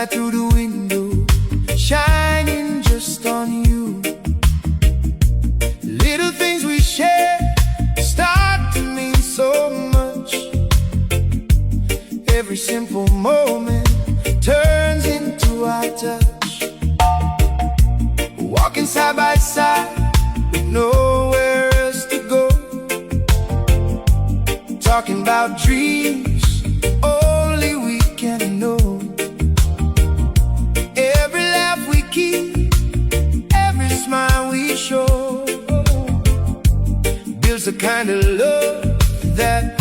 sunlight through the window, shining just on you. Little things we share start to mean so much. Every simple moment turns into our touch. Walking side by side with nowhere else to go, talking about dreams only we can know. Every laugh we keep, every smile we show, builds the kind of love that